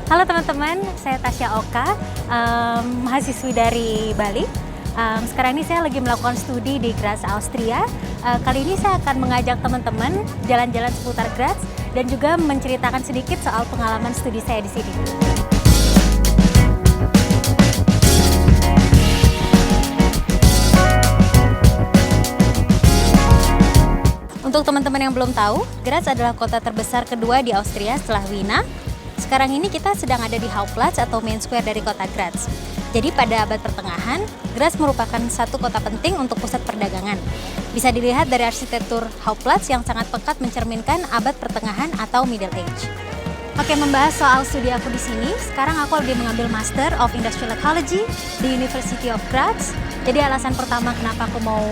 Halo teman-teman, saya Tasya Oka, mahasiswi dari Bali. Sekarang ini saya lagi melakukan studi di Graz, Austria. Kali ini saya akan mengajak teman-teman jalan-jalan seputar Graz dan juga menceritakan sedikit soal pengalaman studi saya di sini. Untuk teman-teman yang belum tahu, Graz adalah kota terbesar kedua di Austria setelah Wina. Sekarang ini kita sedang ada di Hauptplatz atau Main Square dari kota Graz. Jadi pada abad pertengahan, Graz merupakan satu kota penting untuk pusat perdagangan. Bisa dilihat dari arsitektur Hauptplatz yang sangat pekat mencerminkan abad pertengahan atau Middle Age. Oke, membahas soal studi aku di sini, sekarang aku lagi mengambil Master of Industrial Ecology di University of Graz. Jadi alasan pertama kenapa aku mau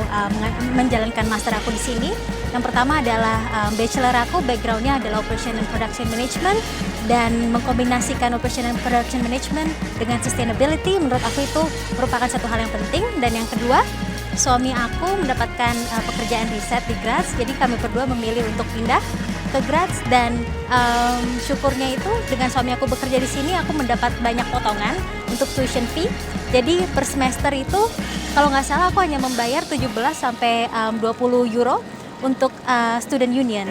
menjalankan master aku di sini, yang pertama adalah bachelor aku backgroundnya adalah Operation and Production Management, dan mengkombinasikan Operation and Production Management dengan sustainability menurut aku itu merupakan satu hal yang penting. Dan yang kedua, suami aku mendapatkan pekerjaan riset di Graz, jadi kami berdua memilih untuk pindah ke Graz. Dan syukurnya itu dengan suami aku bekerja di sini, aku mendapat banyak potongan untuk tuition fee. Jadi per semester itu kalau nggak salah aku hanya membayar 17 sampai 20 euro untuk student union.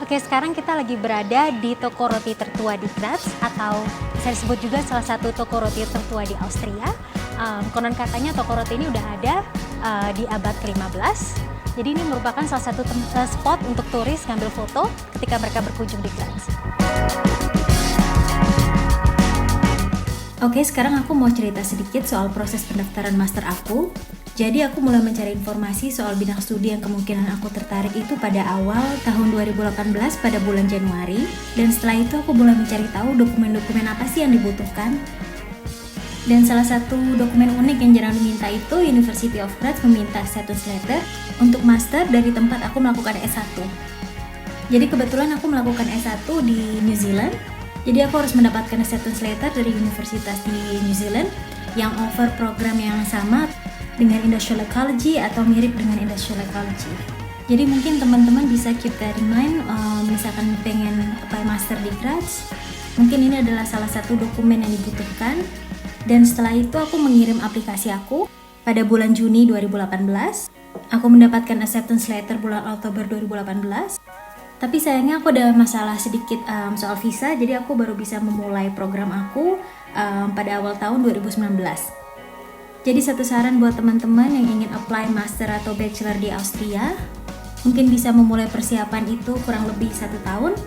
Oke, sekarang kita lagi berada di toko roti tertua di Graz, atau bisa disebut juga salah satu toko roti tertua di Austria. Konon katanya toko roti ini udah ada di abad ke-15. Jadi ini merupakan salah satu spot untuk turis ngambil foto ketika mereka berkunjung di Graz. Oke, sekarang aku mau cerita sedikit soal proses pendaftaran master aku. Jadi aku mulai mencari informasi soal bidang studi yang kemungkinan aku tertarik itu pada awal tahun 2018 pada bulan Januari. Dan setelah itu aku mulai mencari tahu dokumen-dokumen apa sih yang dibutuhkan. Dan salah satu dokumen unik yang jarang diminta itu University of Graz meminta acceptance letter untuk master dari tempat aku melakukan S1. Jadi kebetulan aku melakukan S1 di New Zealand. Jadi aku harus mendapatkan acceptance letter dari universitas di New Zealand yang offer program yang sama dengan Industrial Ecology atau mirip dengan Industrial Ecology. Jadi mungkin teman-teman bisa keep that in mind, misalkan pengen apply master di Graz, mungkin ini adalah salah satu dokumen yang dibutuhkan. Dan setelah itu aku mengirim aplikasi aku pada bulan Juni 2018. Aku mendapatkan acceptance letter bulan Oktober 2018. Tapi sayangnya aku ada masalah sedikit soal visa, jadi aku baru bisa memulai program aku pada awal tahun 2019. Jadi satu saran buat teman-teman yang ingin apply master atau bachelor di Austria, mungkin bisa memulai persiapan itu kurang lebih 1 tahun,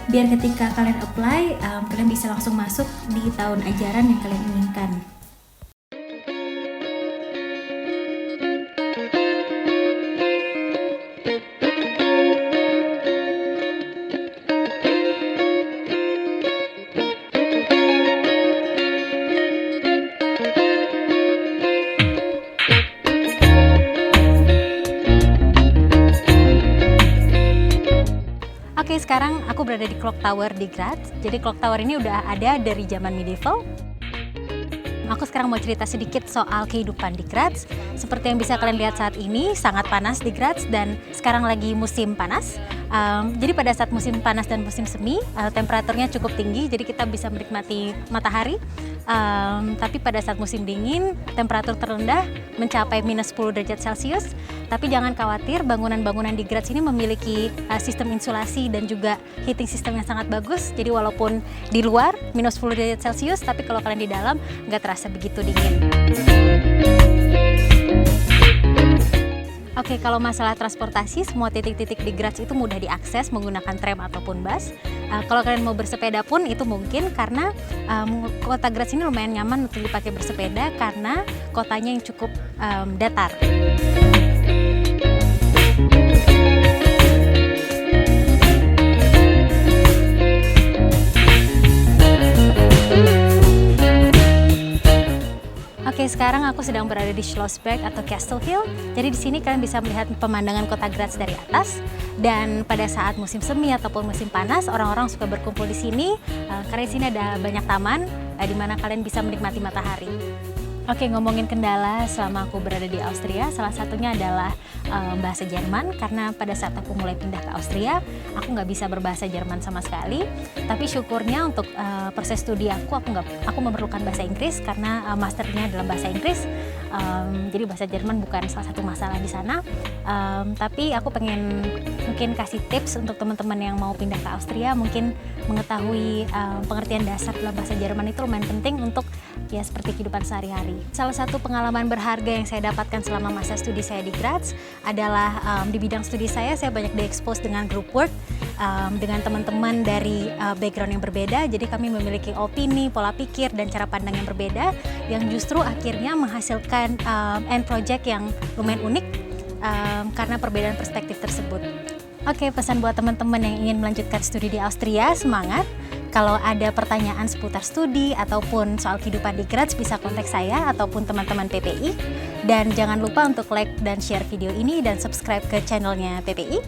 biar ketika kalian apply, kalian bisa langsung masuk di tahun ajaran yang kalian inginkan. Oke, sekarang aku berada di Clock Tower di Graz. Jadi Clock Tower ini udah ada dari zaman medieval. Aku sekarang mau cerita sedikit soal kehidupan di Graz. Seperti yang bisa kalian lihat saat ini, sangat panas di Graz dan sekarang lagi musim panas. Jadi pada saat musim panas dan musim semi, temperaturnya cukup tinggi, jadi kita bisa menikmati matahari. Tapi pada saat musim dingin, temperatur terendah mencapai minus 10 derajat Celcius. Tapi jangan khawatir, bangunan-bangunan di Graz ini memiliki sistem insulasi dan juga heating system yang sangat bagus. Jadi walaupun di luar minus 10 derajat Celcius, tapi kalau kalian di dalam nggak terasa begitu dingin. Oke, kalau masalah transportasi, semua titik-titik di Graz itu mudah diakses menggunakan tram ataupun bus. Kalau kalian mau bersepeda pun itu mungkin, karena kota Graz ini lumayan nyaman untuk dipakai bersepeda karena kotanya yang cukup datar. Oke, sekarang aku sedang berada di Schlossberg atau Castle Hill. Jadi di sini kalian bisa melihat pemandangan kota Graz dari atas. Dan pada saat musim semi ataupun musim panas, orang-orang suka berkumpul di sini karena di sini ada banyak taman di mana kalian bisa menikmati matahari. Oke, ngomongin kendala selama aku berada di Austria, salah satunya adalah bahasa Jerman, karena pada saat aku mulai pindah ke Austria, aku nggak bisa berbahasa Jerman sama sekali. Tapi syukurnya untuk proses studi aku memerlukan bahasa Inggris karena masternya dalam bahasa Inggris. Jadi bahasa Jerman bukan salah satu masalah di sana. Tapi aku pengen mungkin kasih tips untuk teman-teman yang mau pindah ke Austria, mungkin mengetahui pengertian dasar dalam bahasa Jerman itu lumayan penting untuk ya seperti kehidupan sehari-hari. Salah satu pengalaman berharga yang saya dapatkan selama masa studi saya di Graz adalah di bidang studi saya banyak diekspos dengan group work dengan teman-teman dari background yang berbeda. Jadi kami memiliki opini, pola pikir, dan cara pandang yang berbeda yang justru akhirnya menghasilkan end project yang lumayan unik karena perbedaan perspektif tersebut. Oke, pesan buat teman-teman yang ingin melanjutkan studi di Austria, semangat! Kalau ada pertanyaan seputar studi ataupun soal kehidupan di Graz, bisa kontak saya ataupun teman-teman PPI. Dan jangan lupa untuk like dan share video ini dan subscribe ke channelnya PPI.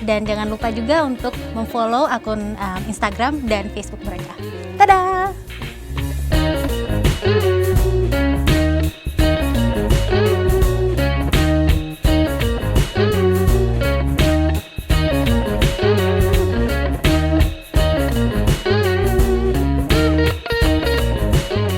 Dan jangan lupa juga untuk memfollow akun Instagram dan Facebook mereka. Dadah!